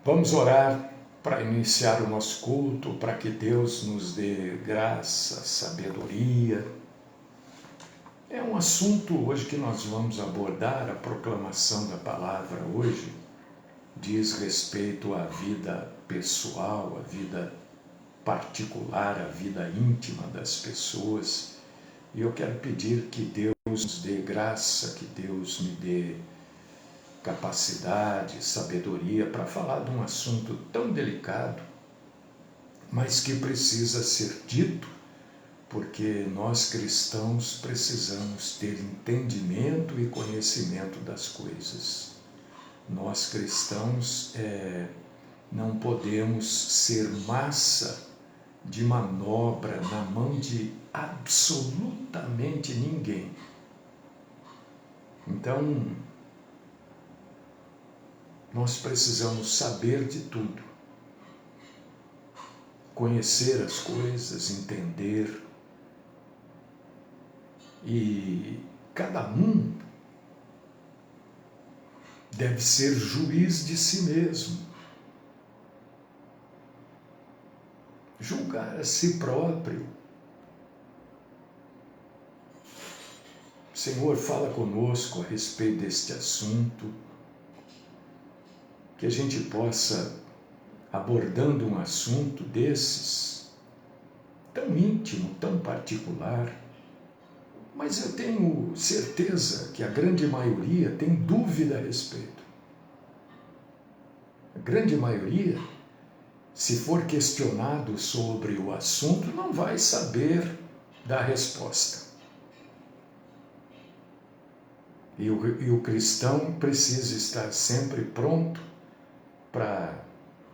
Vamos orar para iniciar o nosso culto, para que Deus nos dê graça, sabedoria. É um assunto hoje que nós vamos abordar, a proclamação da palavra hoje diz respeito à vida pessoal, à vida particular, à vida íntima das pessoas. E eu quero pedir que Deus nos dê graça, que Deus me dê capacidade, sabedoria para falar de um assunto tão delicado, mas que precisa ser dito, porque nós cristãos precisamos ter entendimento e conhecimento das coisas. Nós cristãos não podemos ser massa de manobra na mão de absolutamente ninguém. Então, nós precisamos saber de tudo, conhecer as coisas, entender, e cada um deve ser juiz de si mesmo, julgar a si próprio. Senhor, fala conosco a respeito deste assunto, que a gente possa, abordando um assunto desses, tão íntimo, tão particular, mas eu tenho certeza que a grande maioria tem dúvida a respeito. A grande maioria, se for questionado sobre o assunto, não vai saber dar resposta. E o cristão precisa estar sempre pronto para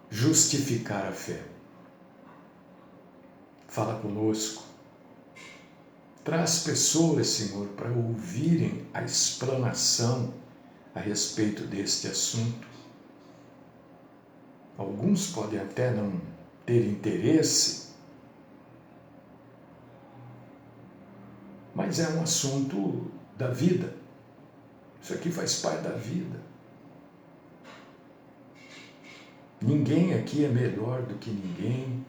justificar a fé. Fala conosco. Traz pessoas, Senhor, para ouvirem a explanação a respeito deste assunto. Alguns podem até não ter interesse, mas é um assunto da vida. Isso aqui faz parte da vida. Ninguém aqui é melhor do que ninguém.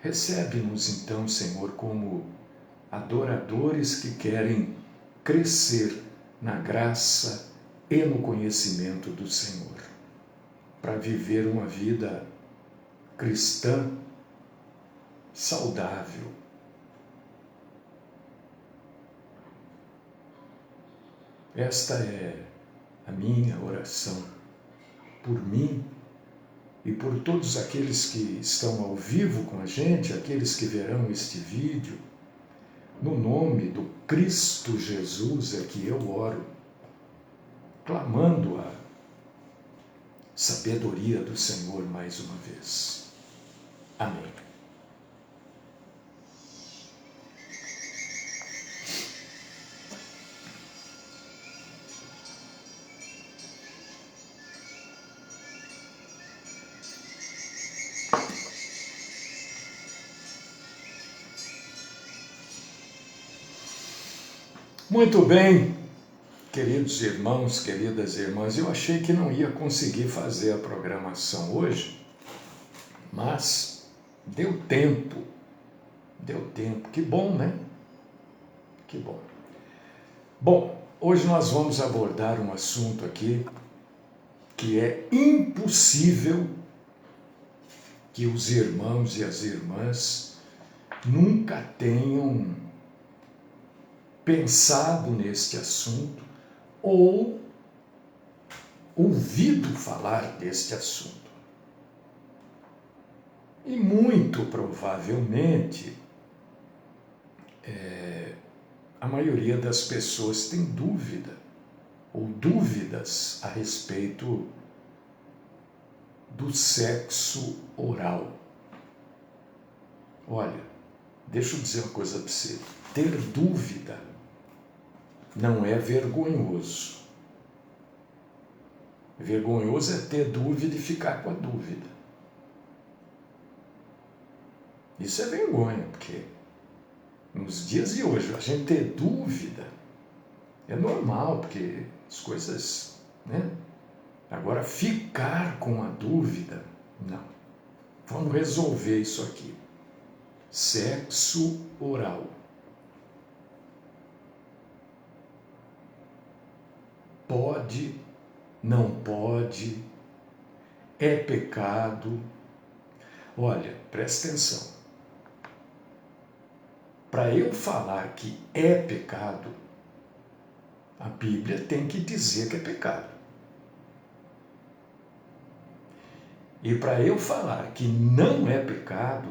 Recebe-nos então, Senhor, como adoradores que querem crescer na graça e no conhecimento do Senhor, para viver uma vida cristã saudável. Esta é a minha oração por mim e por todos aqueles que estão ao vivo com a gente, aqueles que verão este vídeo. No nome do Cristo Jesus é que eu oro, clamando a sabedoria do Senhor mais uma vez. Amém. Muito bem, queridos irmãos, queridas irmãs, eu achei que não ia conseguir fazer a programação hoje, mas deu tempo, que bom, né? Que bom. Bom, hoje nós vamos abordar um assunto aqui que é impossível que os irmãos e as irmãs nunca tenham pensado neste assunto ou ouvido falar deste assunto. E muito provavelmente a maioria das pessoas tem dúvida ou dúvidas a respeito do sexo oral. Olha, deixa eu dizer uma coisa para você. Ter dúvida não é vergonhoso. Vergonhoso é ter dúvida e ficar com a dúvida. Isso é vergonha, porque nos dias de hoje a gente ter dúvida é normal, porque as coisas, né? Agora, ficar com a dúvida, não. Vamos resolver isso aqui. Sexo oral. Pode, não pode, é pecado. Olha, presta atenção. Para eu falar que é pecado, a Bíblia tem que dizer que é pecado. E para eu falar que não é pecado,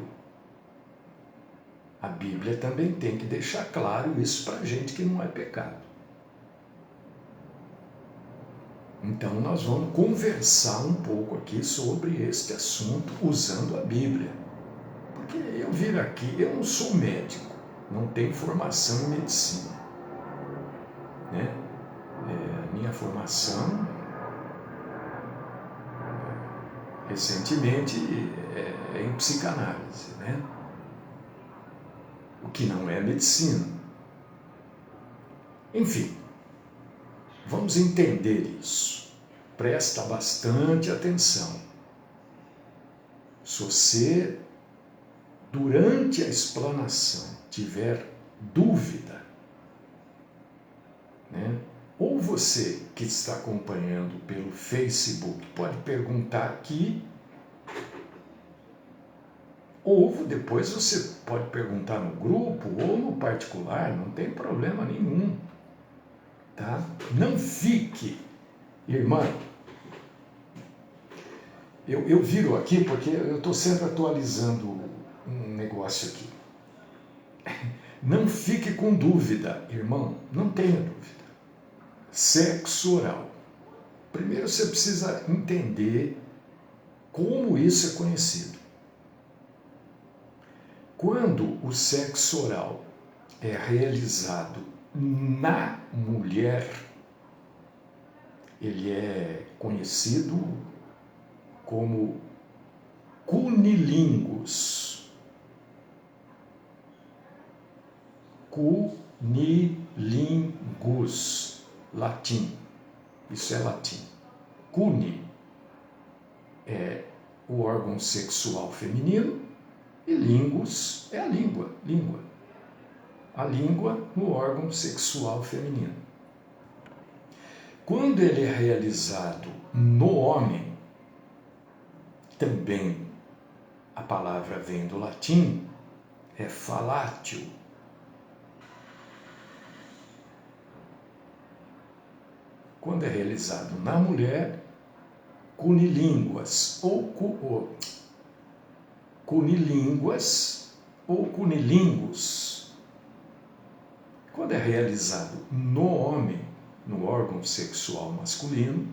a Bíblia também tem que deixar claro isso para a gente que não é pecado. Então nós vamos conversar um pouco aqui sobre este assunto usando a Bíblia. Porque eu viro aqui, eu não sou médico, não tenho formação em medicina. Né? A minha formação, recentemente, é em psicanálise, né? O que não é medicina. Enfim, vamos entender isso. Presta bastante atenção. Se você, durante a explanação, tiver dúvida, né? Ou você que está acompanhando pelo Facebook pode perguntar aqui, ou depois você pode perguntar no grupo ou no particular, não tem problema nenhum. Tá? Não fique, irmã, eu viro aqui porque eu estou sempre atualizando um negócio aqui. Não fique com dúvida, irmão, não tenha dúvida. Sexo oral. Primeiro você precisa entender como isso é conhecido. Quando o sexo oral é realizado na mulher, ele é conhecido como cunilingus. Cunilingus, latim. Isso é latim. Cuni é o órgão sexual feminino e lingus é a língua. A língua no órgão sexual feminino. Quando ele é realizado no homem, também a palavra vem do latim, é falatio. Quando é realizado na mulher, cunilinguas ou cunilinguas ou cunilingus. Quando é realizado no homem, no órgão sexual masculino,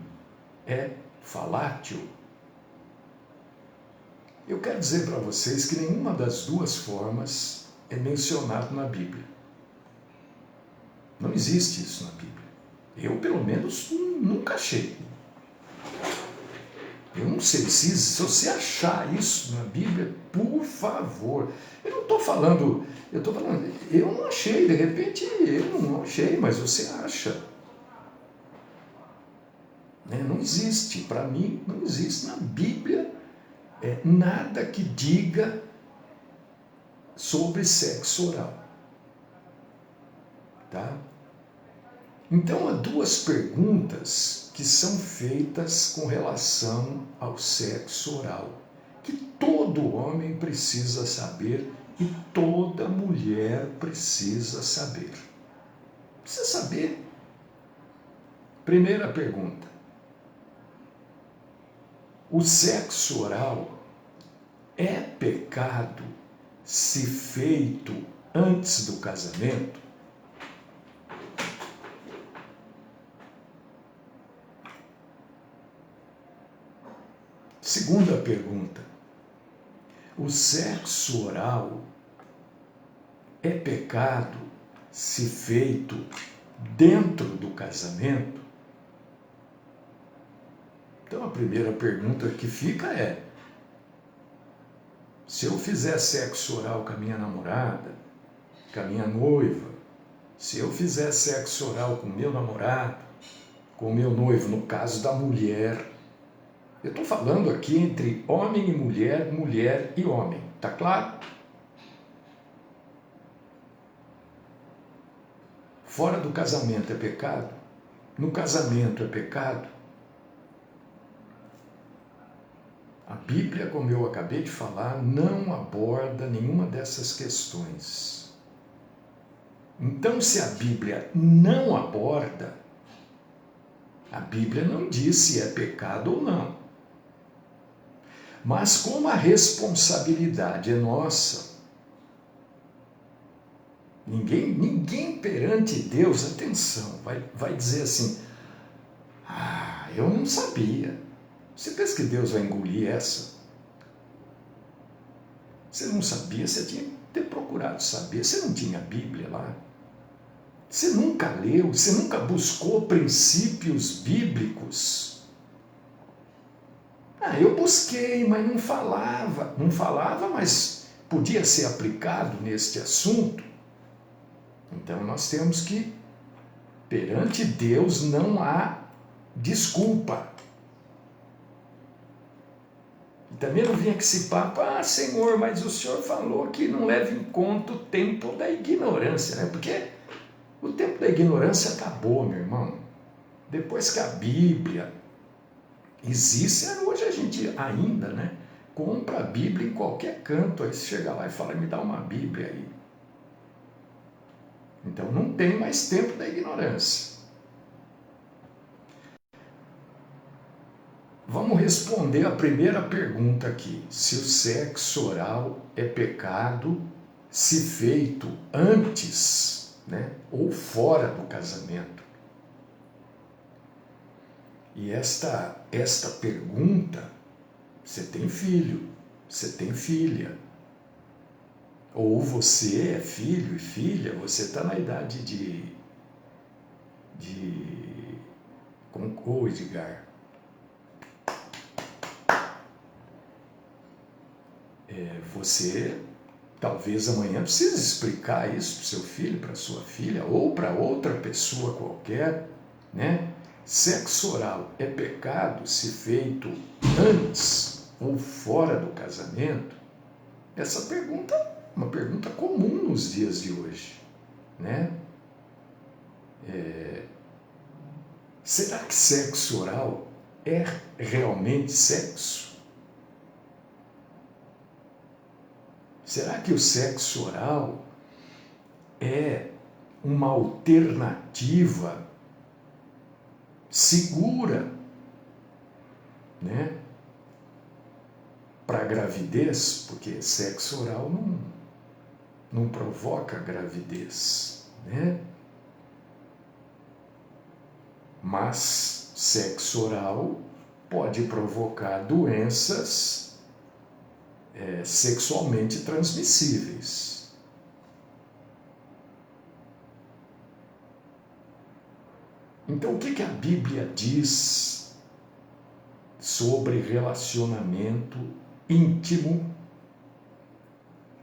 é falátil. Eu quero dizer para vocês que nenhuma das duas formas é mencionado na Bíblia. Não existe isso na Bíblia. Eu, pelo menos, nunca achei. Eu não sei se você achar isso na Bíblia, por favor. Eu não estou falando, eu não achei, de repente eu não achei, mas você acha. Não existe, para mim, não existe na Bíblia nada que diga sobre sexo oral. Tá? Então, há duas perguntas que são feitas com relação ao sexo oral, que todo homem precisa saber e toda mulher precisa saber. Precisa saber. Primeira pergunta. O sexo oral é pecado se feito antes do casamento? Segunda pergunta. O sexo oral é pecado se feito dentro do casamento? Então a primeira pergunta que fica é: se eu fizer sexo oral com a minha namorada, com a minha noiva, se eu fizer sexo oral com o meu namorado, com o meu noivo, no caso da mulher, Eu estou falando aqui entre homem e mulher, mulher e homem. Tá claro? Fora do casamento é pecado? No casamento é pecado? A Bíblia, como eu acabei de falar, não aborda nenhuma dessas questões. Então, se a Bíblia não aborda, a Bíblia não diz se é pecado ou não. Mas como a responsabilidade é nossa, ninguém perante Deus, atenção, vai dizer assim, eu não sabia. Você pensa que Deus vai engolir essa? Você não sabia, você tinha que ter procurado saber. Você não tinha a Bíblia lá? Você nunca leu, você nunca buscou princípios bíblicos? Eu busquei, mas não falava. Não falava, mas podia ser aplicado neste assunto. Então nós temos que, perante Deus, não há desculpa. E também não vinha que esse papo, Senhor, mas o Senhor falou que não leva em conta o tempo da ignorância, né? Porque o tempo da ignorância acabou, meu irmão. Depois que a Bíblia existe, hoje a gente ainda, né? Compra a Bíblia em qualquer canto, aí você chega lá e fala, me dá uma Bíblia aí. Então não tem mais tempo da ignorância. Vamos responder a primeira pergunta aqui. Se o sexo oral é pecado se feito antes, né, ou fora do casamento. E esta pergunta, você tem filho, você tem filha, ou você é filho e filha, você está na idade como Edgar, você talvez amanhã precise explicar isso para o seu filho, para a sua filha, ou para outra pessoa qualquer, né? Sexo oral é pecado se feito antes ou fora do casamento? Essa pergunta é uma pergunta comum nos dias de hoje, né? Será que sexo oral é realmente sexo? Será que o sexo oral é uma alternativa segura, né, para a gravidez? Porque sexo oral não provoca gravidez, né? Mas sexo oral pode provocar doenças sexualmente transmissíveis. Então, o que a Bíblia diz sobre relacionamento íntimo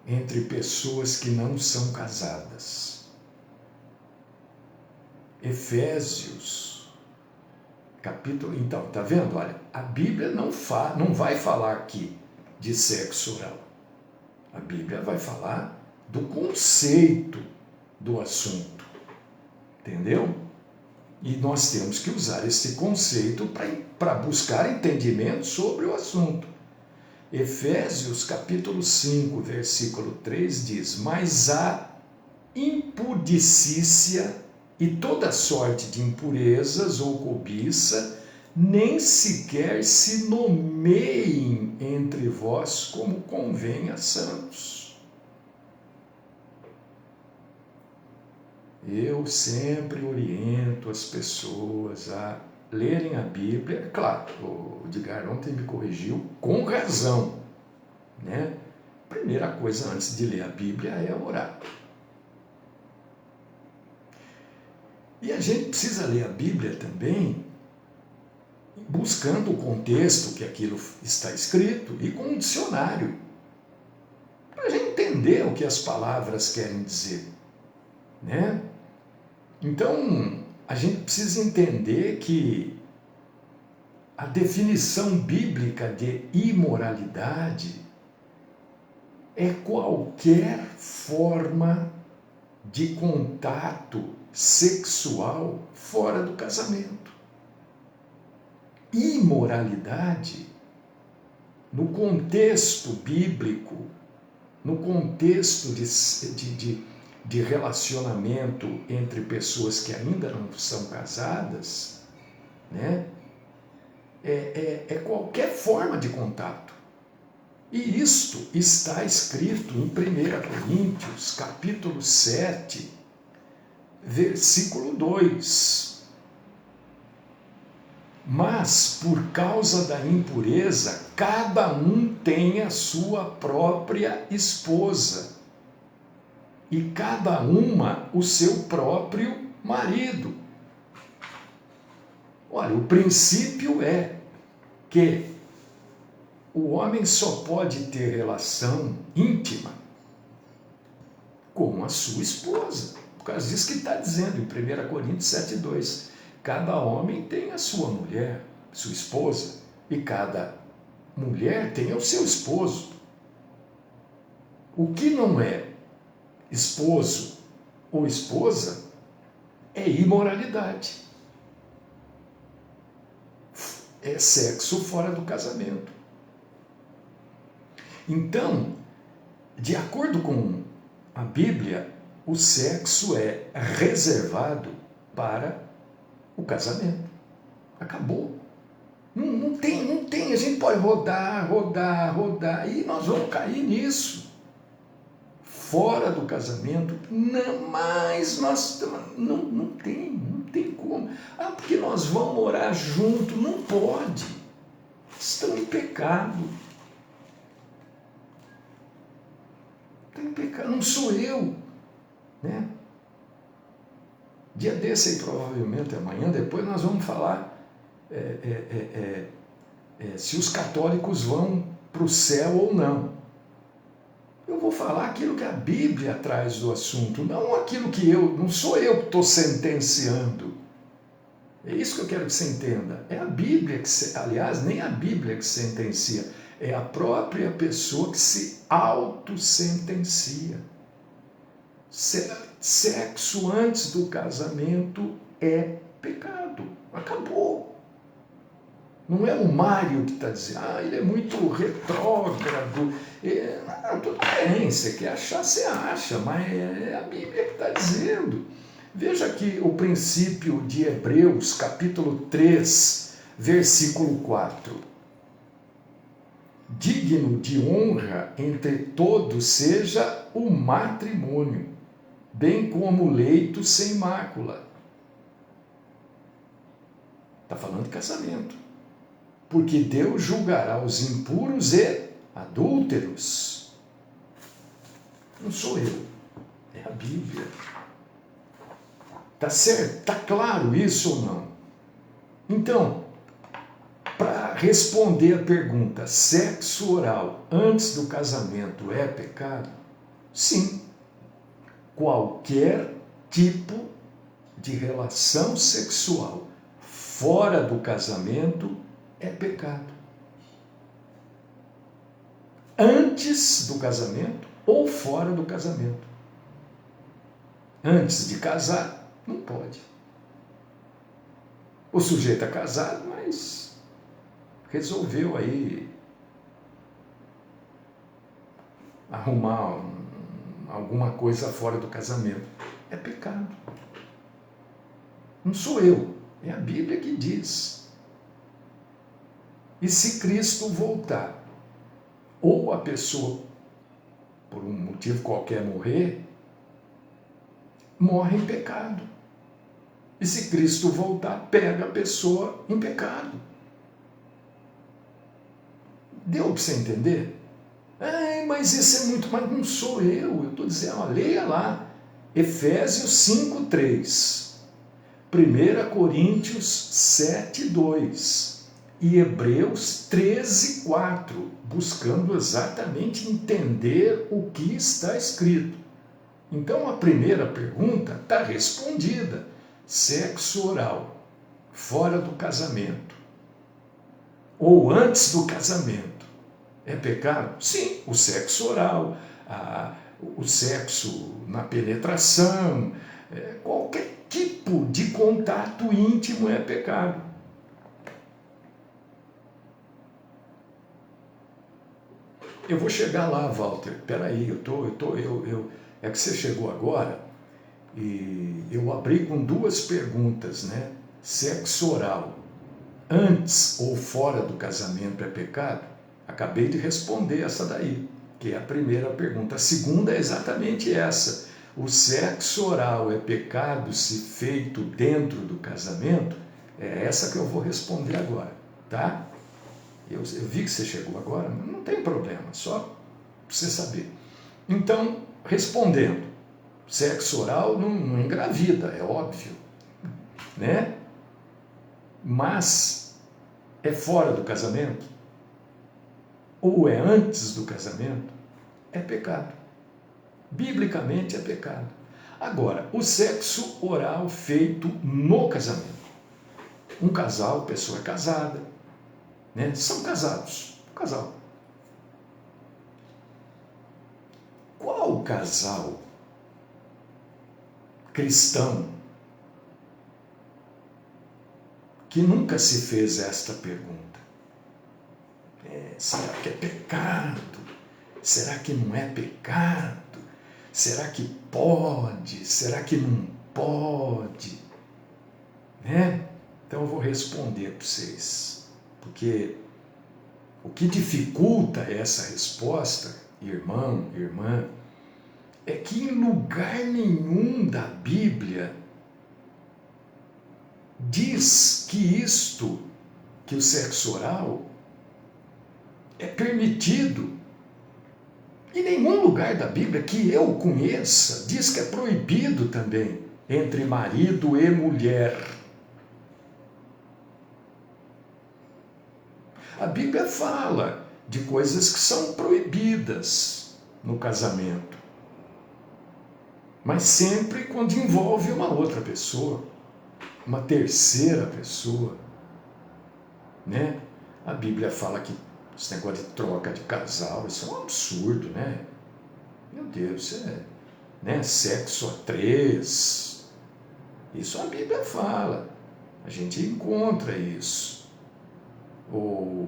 entre pessoas que não são casadas? Efésios, capítulo... Então, tá vendo? Olha, a Bíblia não vai falar aqui de sexo oral. A Bíblia vai falar do conceito do assunto. Entendeu? E nós temos que usar esse conceito para buscar entendimento sobre o assunto. Efésios capítulo 5, versículo 3 diz: mas a impudicícia e toda sorte de impurezas ou cobiça nem sequer se nomeiem entre vós como convém a santos. Eu sempre oriento as pessoas a lerem a Bíblia. Claro, o Edgar ontem me corrigiu com razão, né? Primeira coisa antes de ler a Bíblia é orar. E a gente precisa ler a Bíblia também buscando o contexto que aquilo está escrito e com um dicionário, para a gente entender o que as palavras querem dizer, né? Então, a gente precisa entender que A definição bíblica de imoralidade é qualquer forma de contato sexual fora do casamento. Imoralidade, no contexto bíblico, no contexto de relacionamento entre pessoas que ainda não são casadas, né? É qualquer forma de contato. E isto está escrito em 1 Coríntios, capítulo 7, versículo 2. Mas, por causa da impureza, cada um tem a sua própria esposa, e cada uma o seu próprio marido. Olha, o princípio é que o homem só pode ter relação íntima com a sua esposa. Por causa disso que está dizendo em 1 Coríntios 7,2. Cada homem tem a sua mulher, sua esposa, e cada mulher tem o seu esposo. O que não é esposo ou esposa é imoralidade. É sexo fora do casamento. Então, de acordo com a Bíblia, o sexo é reservado para o casamento. Acabou. Não tem. A gente pode rodar, e nós vamos cair nisso. Fora do casamento, não, mas nós não tem como. Porque nós vamos morar junto, não pode. Estão em pecado. Está em pecado, não sou eu, né? Dia desse aí, provavelmente amanhã, depois nós vamos falar se os católicos vão para o céu ou não. Eu vou falar aquilo que a Bíblia traz do assunto, não aquilo que não sou eu que estou sentenciando. É isso que eu quero que você entenda. É a Bíblia aliás, nem a Bíblia que sentencia, é a própria pessoa que se autossentencia. Sexo antes do casamento é pecado. Acabou. Não é o Mário que está dizendo, ele é muito retrógrado. Tudo bem, você quer achar, você acha, mas é a Bíblia que está dizendo. Veja aqui o princípio de Hebreus, capítulo 3, versículo 4. Digno de honra entre todos seja o matrimônio, bem como o leito sem mácula. Está falando de casamento. Porque Deus julgará os impuros e adúlteros. Não sou eu, é a Bíblia. Está certo? Está claro isso ou não? Então, para responder a pergunta, sexo oral antes do casamento é pecado? Sim. Qualquer tipo de relação sexual fora do casamento é pecado. Antes do casamento ou fora do casamento. Antes de casar, não pode. O sujeito é casado, mas resolveu aí arrumar alguma coisa fora do casamento. É pecado. Não sou eu, é a Bíblia que diz. E se Cristo voltar, ou a pessoa, por um motivo qualquer, morrer, morre em pecado. E se Cristo voltar, pega a pessoa em pecado. Deu para você entender? Mas isso é muito, mas não sou eu estou dizendo, leia lá, Efésios 5:3, 1 Coríntios 7:2 e Hebreus 13:4, buscando exatamente entender o que está escrito. Então a primeira pergunta está respondida: sexo oral, fora do casamento, ou antes do casamento, é pecado? Sim, o sexo oral, o sexo na penetração, qualquer tipo de contato íntimo é pecado. Eu vou chegar lá, Walter. Peraí, é que você chegou agora e eu abri com duas perguntas, né? Sexo oral, antes ou fora do casamento é pecado? Acabei de responder essa daí, que é a primeira pergunta. A segunda é exatamente essa. O sexo oral é pecado se feito dentro do casamento? É essa que eu vou responder agora, tá? Eu vi que você chegou agora, mas não tem problema, só para você saber. Então, respondendo, sexo oral não engravida, é óbvio, né? Mas é fora do casamento? Ou é antes do casamento? É pecado. Biblicamente é pecado. Agora, o sexo oral feito no casamento. Um casal, pessoa casada, né? São casados, um casal. Qual casal cristão que nunca se fez esta pergunta? Será que é pecado? Será que não é pecado? Será que pode? Será que não pode? Né? Então eu vou responder para vocês, porque o que dificulta essa resposta, irmão, irmã, é que em lugar nenhum da Bíblia diz que o sexo oral é permitido. Em nenhum lugar da Bíblia que eu conheça diz que é proibido também entre marido e mulher. A Bíblia fala de coisas que são proibidas no casamento, mas sempre quando envolve uma outra pessoa, uma terceira pessoa, né? A Bíblia fala que esse negócio de troca de casal, isso é um absurdo, né? Meu Deus, isso é, né? Sexo a três. Isso a Bíblia fala. A gente encontra isso. Ou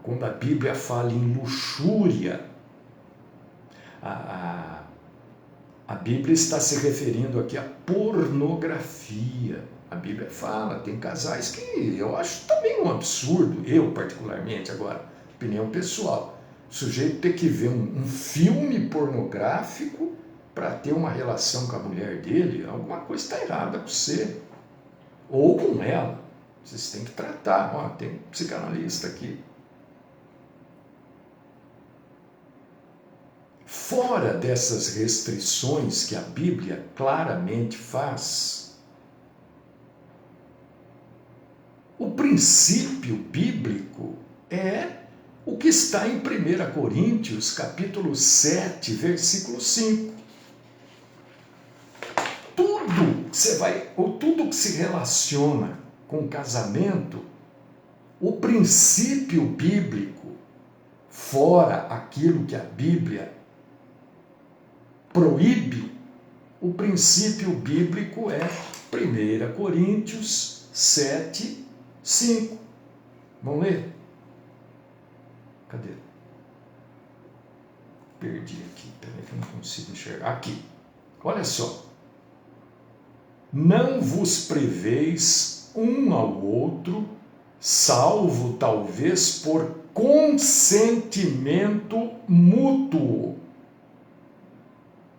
quando a Bíblia fala em luxúria, a Bíblia está se referindo aqui à pornografia. A Bíblia fala, tem casais que eu acho também um absurdo, eu particularmente, agora, opinião pessoal. O sujeito ter que ver um filme pornográfico para ter uma relação com a mulher dele, alguma coisa está errada com você. Ou com ela. Vocês têm que tratar. Ó, tem um psicanalista aqui. Fora dessas restrições que a Bíblia claramente faz, o princípio bíblico é o que está em 1 Coríntios, capítulo 7, versículo 5. Tudo que se relaciona com casamento, o princípio bíblico, fora aquilo que a Bíblia proíbe, o princípio bíblico é 1 Coríntios 7, 5. Vamos ler? Cadê? Perdi aqui, peraí que eu não consigo enxergar. Aqui, olha só. Não vos preveis um ao outro, salvo talvez por consentimento mútuo,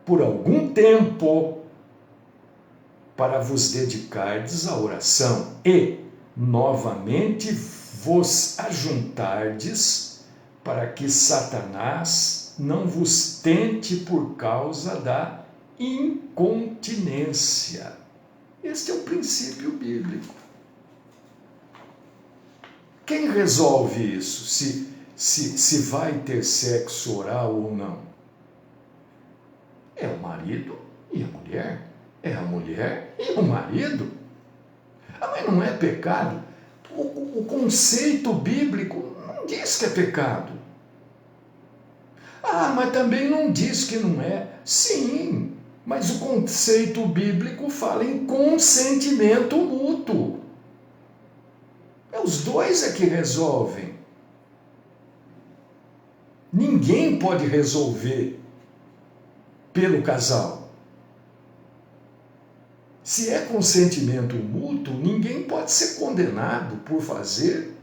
por algum tempo, para vos dedicardes à oração e, novamente, vos ajuntardes, para que Satanás não vos tente por causa da incontinência. Este é o princípio bíblico. Quem resolve isso? Se vai ter sexo oral ou não? É o marido e a mulher. É a mulher e o marido. Ah, mas não é pecado? O conceito bíblico não diz que é pecado. Ah, mas também não diz que não é. Sim, mas o conceito bíblico fala em consentimento mútuo. Os dois é que resolvem. Ninguém pode resolver pelo casal. Se é consentimento mútuo, ninguém pode ser condenado por fazer.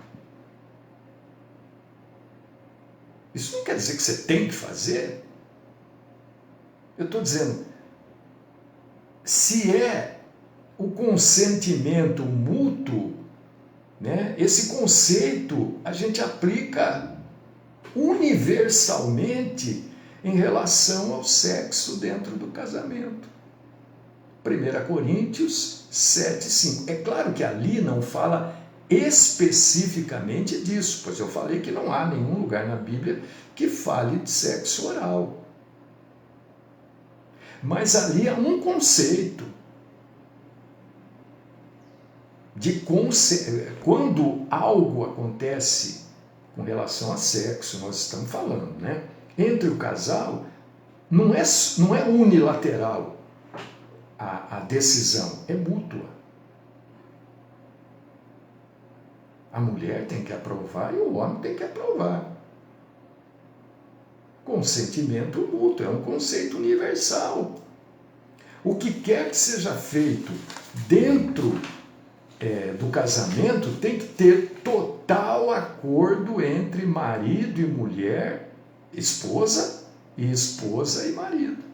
Isso não quer dizer que você tem que fazer. Eu estou dizendo, se é o consentimento mútuo, né, esse conceito a gente aplica universalmente em relação ao sexo dentro do casamento. 1 Coríntios 7:5. É claro que ali não fala especificamente disso, pois eu falei que não há nenhum lugar na Bíblia que fale de sexo oral. Mas ali há um conceito de quando algo acontece com relação a sexo, nós estamos falando, né? Entre o casal, não é unilateral a decisão, é mútua. A mulher tem que aprovar e o homem tem que aprovar. Consentimento mútuo é um conceito universal. O que quer que seja feito dentro do casamento tem que ter total acordo entre marido e mulher, esposa e marido.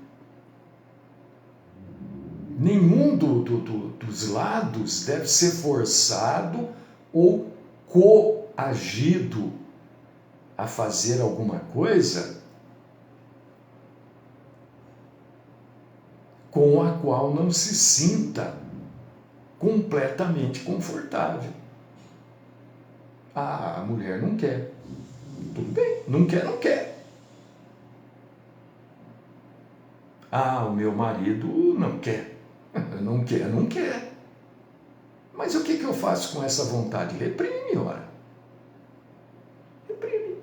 Nenhum dos lados deve ser forçado ou coagido a fazer alguma coisa com a qual não se sinta completamente confortável. Ah, a mulher não quer. Tudo bem, não quer, não quer. Ah, o meu marido não quer. Não quer, não quer. Mas o que eu faço com essa vontade? Reprime, ora. Reprime.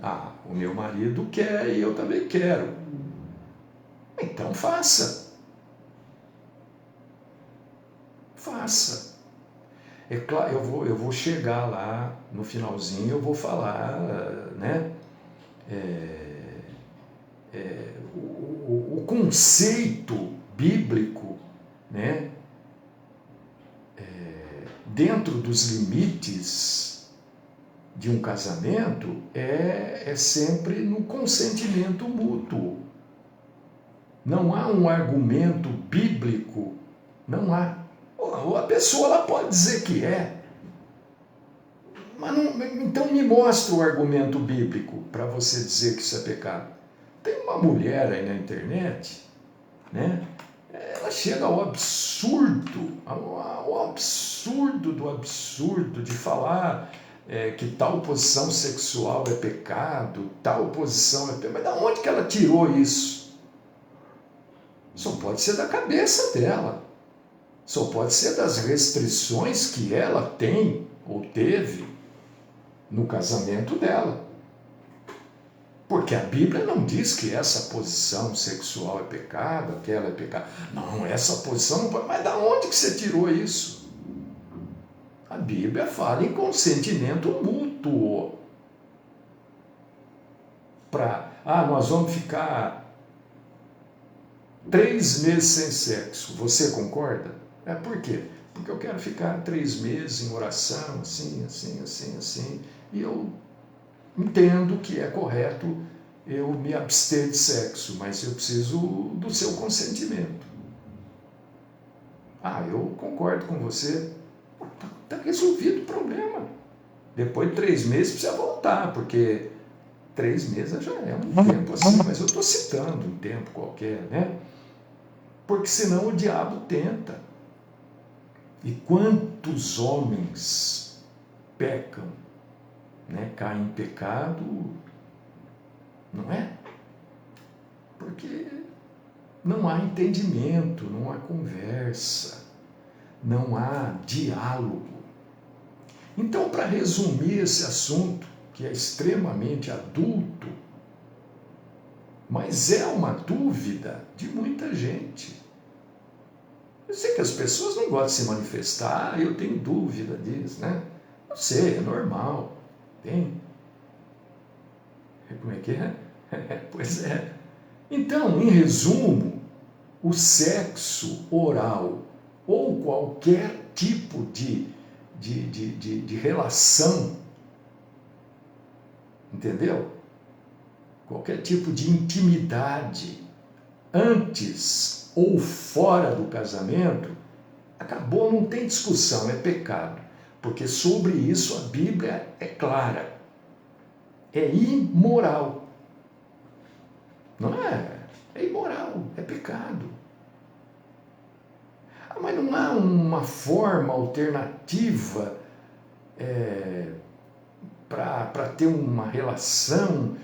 Ah, o meu marido quer e eu também quero. Então faça. Faça. É claro, eu vou chegar lá no finalzinho, eu vou falar, né? O conceito bíblico, né? Dentro dos limites de um casamento é sempre no consentimento mútuo. Não há um argumento bíblico, não há. A pessoa ela pode dizer que é, mas não, então me mostra o argumento bíblico para você dizer que isso é pecado. Tem uma mulher aí na internet, né? Ela chega ao absurdo do absurdo de falar que tal posição sexual é pecado, tal posição é pecado. Mas de onde que ela tirou isso? Só pode ser da cabeça dela. Só pode ser das restrições que ela tem ou teve no casamento dela. Porque a Bíblia não diz que essa posição sexual é pecado, aquela é pecado. Não, essa posição não pode. Mas da onde que você tirou isso? A Bíblia fala em consentimento mútuo. Nós vamos ficar 3 meses sem sexo. Você concorda? Por quê? Porque eu quero ficar 3 meses em oração, assim. E eu entendo que é correto eu me abster de sexo, mas eu preciso do seu consentimento. Eu concordo com você. Está resolvido o problema. Depois de 3 meses precisa voltar, porque 3 meses já é um tempo assim, mas eu estou citando um tempo qualquer, né? Porque senão o diabo tenta. E quantos homens pecam, né? Caem em pecado, não é? Porque não há entendimento, não há conversa, não há diálogo. Então, para resumir esse assunto, que é extremamente adulto, mas é uma dúvida de muita gente. Eu sei que as pessoas não gostam de se manifestar, eu tenho dúvida disso, né? Não sei, é normal. Tem. Como é que é? Pois é. Então, em resumo, o sexo oral ou qualquer tipo de relação, entendeu? Qualquer tipo de intimidade antes ou fora do casamento, acabou, não tem discussão, é pecado. Porque sobre isso a Bíblia é clara. É imoral. Não é? É imoral, é pecado. Mas não há uma forma alternativa para ter uma relação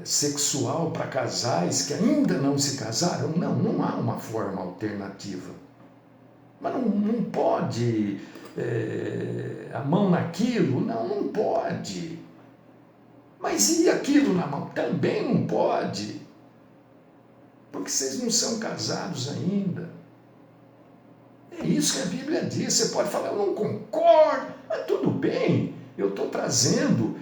sexual para casais que ainda não se casaram? Não, não há uma forma alternativa. Mas não pode a mão naquilo? Não, não pode. Mas e aquilo na mão? Também não pode. Porque vocês não são casados ainda. É isso que a Bíblia diz. Você pode falar, eu não concordo, mas tudo bem. Eu estou trazendo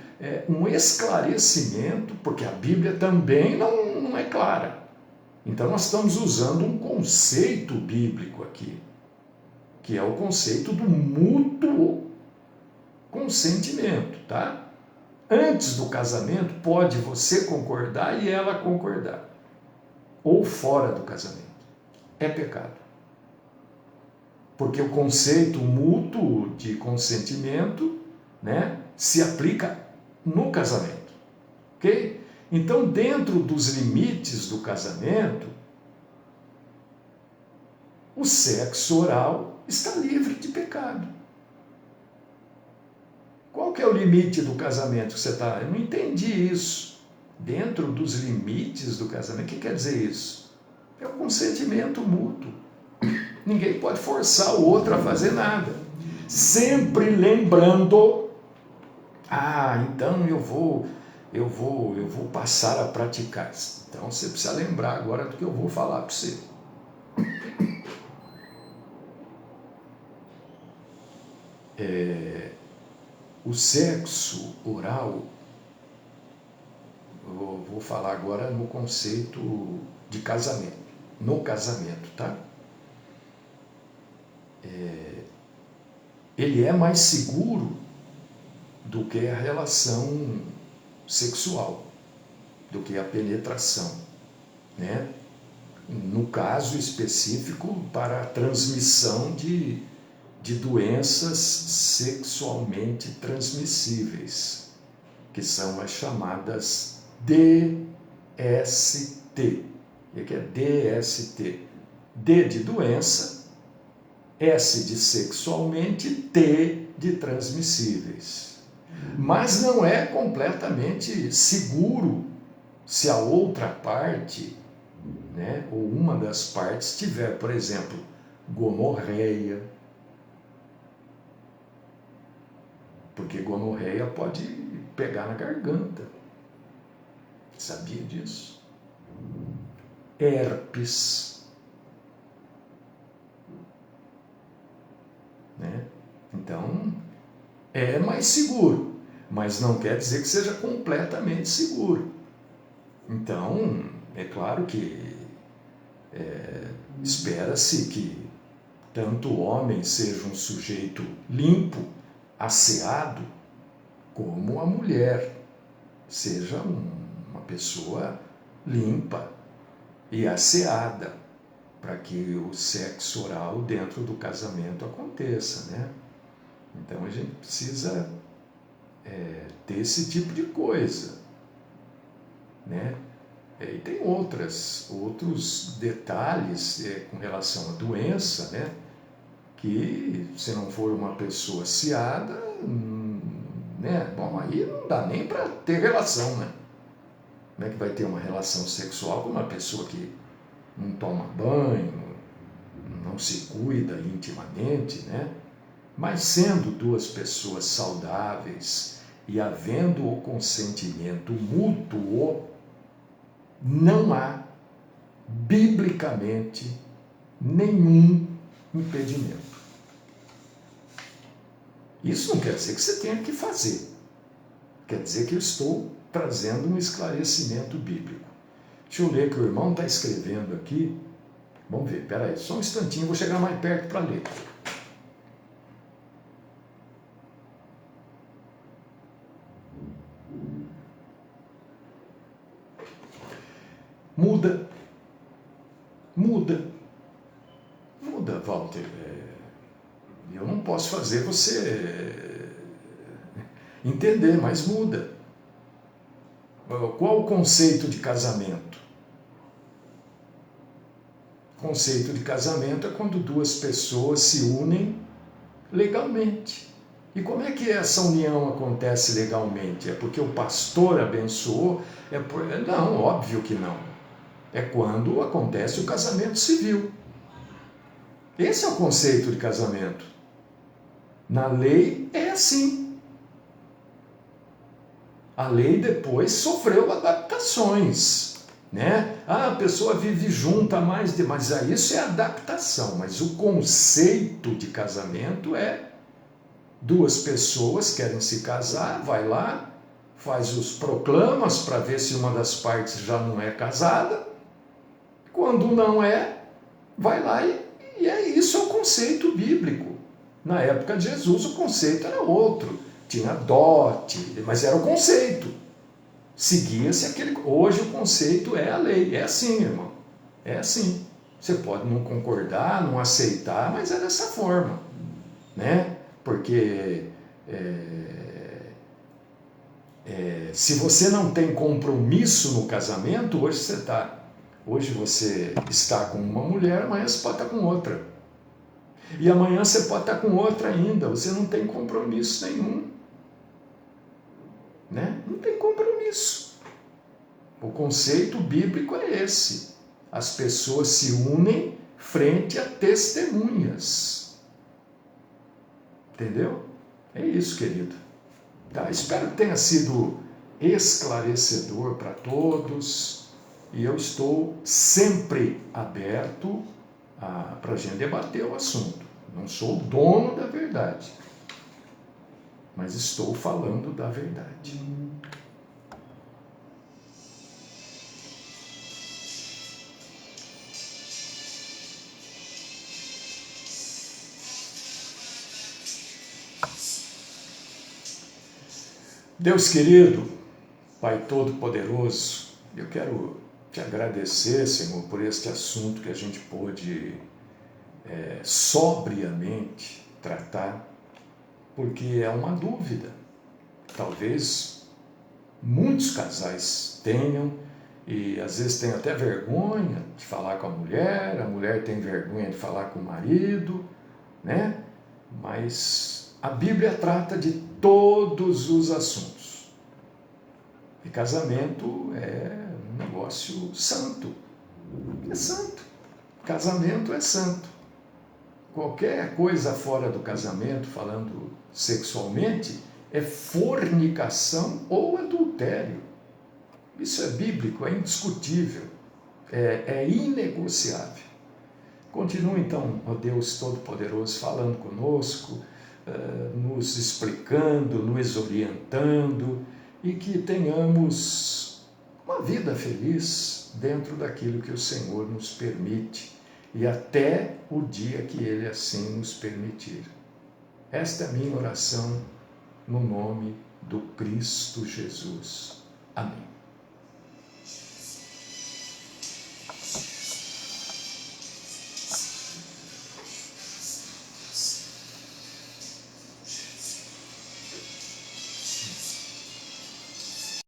um esclarecimento, porque a Bíblia também não é clara. Então nós estamos usando um conceito bíblico aqui, que é o conceito do mútuo consentimento, tá? Antes do casamento, pode você concordar e ela concordar. Ou fora do casamento. É pecado. Porque o conceito mútuo de consentimento, né, se aplica no casamento. Ok? Então, dentro dos limites do casamento, o sexo oral está livre de pecado. Qual que é o limite do casamento que você está? Eu não entendi isso. Dentro dos limites do casamento, o que quer dizer isso? É o consentimento mútuo. Ninguém pode forçar o outro a fazer nada. Sempre lembrando, então eu vou passar a praticar. Então você precisa lembrar agora do que eu vou falar para você. O sexo oral, eu vou falar agora no conceito de casamento, no casamento, tá? Ele é mais seguro do que a relação sexual, do que a penetração, né? No caso específico, para a transmissão de doenças sexualmente transmissíveis, que são as chamadas DST. O que é DST? D de doença, S de sexualmente, T de transmissíveis. Mas não é completamente seguro se a outra parte, né, ou uma das partes tiver, por exemplo, gonorreia. Porque gonorreia pode pegar na garganta. Sabia disso? Herpes. Né? Então, é mais seguro, mas não quer dizer que seja completamente seguro. Então, é claro que espera-se que tanto o homem seja um sujeito limpo, asseado, como a mulher seja uma pessoa limpa e asseada, para que o sexo oral dentro do casamento aconteça, né? Então a gente precisa ter esse tipo de coisa, né? E tem outros detalhes com relação à doença, né? Que se não for uma pessoa asseada, né? Bom, aí não dá nem para ter relação, né? Como é que vai ter uma relação sexual com uma pessoa que não toma banho, não se cuida intimamente, né? Mas sendo duas pessoas saudáveis e havendo o consentimento mútuo, não há, biblicamente, nenhum impedimento. Isso não quer dizer que você tenha que fazer. Quer dizer que eu estou trazendo um esclarecimento bíblico. Deixa eu ler o que o irmão está escrevendo aqui. Vamos ver, peraí, só um instantinho, vou chegar mais perto para ler. Muda, Walter. Eu não posso fazer você entender, mas muda. Qual o conceito de casamento? O conceito de casamento é quando duas pessoas se unem legalmente. E como é que essa união acontece legalmente? É porque o pastor abençoou? Não, óbvio que não. É quando acontece o casamento civil. Esse é o conceito de casamento. Na lei é assim. A lei depois sofreu adaptações, né? A pessoa vive junta mais de, mas isso é adaptação. Mas o conceito de casamento é duas pessoas querem se casar, vai lá, faz os proclamas para ver se uma das partes já não é casada. Quando não é, vai lá e é isso, é o conceito bíblico. Na época de Jesus o conceito era outro, tinha dote, mas era o conceito. Seguia-se aquele. Hoje o conceito é a lei, é assim, irmão, é assim. Você pode não concordar, não aceitar, mas é dessa forma, né? Porque se você não tem compromisso no casamento, hoje você está com uma mulher, amanhã você pode estar com outra. E amanhã você pode estar com outra ainda, você não tem compromisso nenhum. Né? Não tem compromisso. O conceito bíblico é esse. As pessoas se unem frente a testemunhas. Entendeu? É isso, querido. Tá? Espero que tenha sido esclarecedor para todos. E eu estou sempre aberto para a gente debater o assunto. Não sou o dono da verdade, mas estou falando da verdade. Deus querido, Pai Todo-Poderoso, eu quero te agradecer, Senhor, por este assunto que a gente pôde sobriamente tratar, porque é uma dúvida. Talvez muitos casais tenham, e às vezes tem até vergonha de falar com a mulher tem vergonha de falar com o marido, né? Mas a Bíblia trata de todos os assuntos. E casamento é um negócio santo. É santo. Casamento é santo. Qualquer coisa fora do casamento, falando sexualmente, é fornicação ou adultério. Isso é bíblico, é indiscutível, é inegociável. Continua então, ó Deus Todo-Poderoso, falando conosco, nos explicando, nos orientando, e que tenhamos uma vida feliz dentro daquilo que o Senhor nos permite, e até o dia que Ele assim nos permitir. Esta é a minha oração no nome do Cristo Jesus. Amém.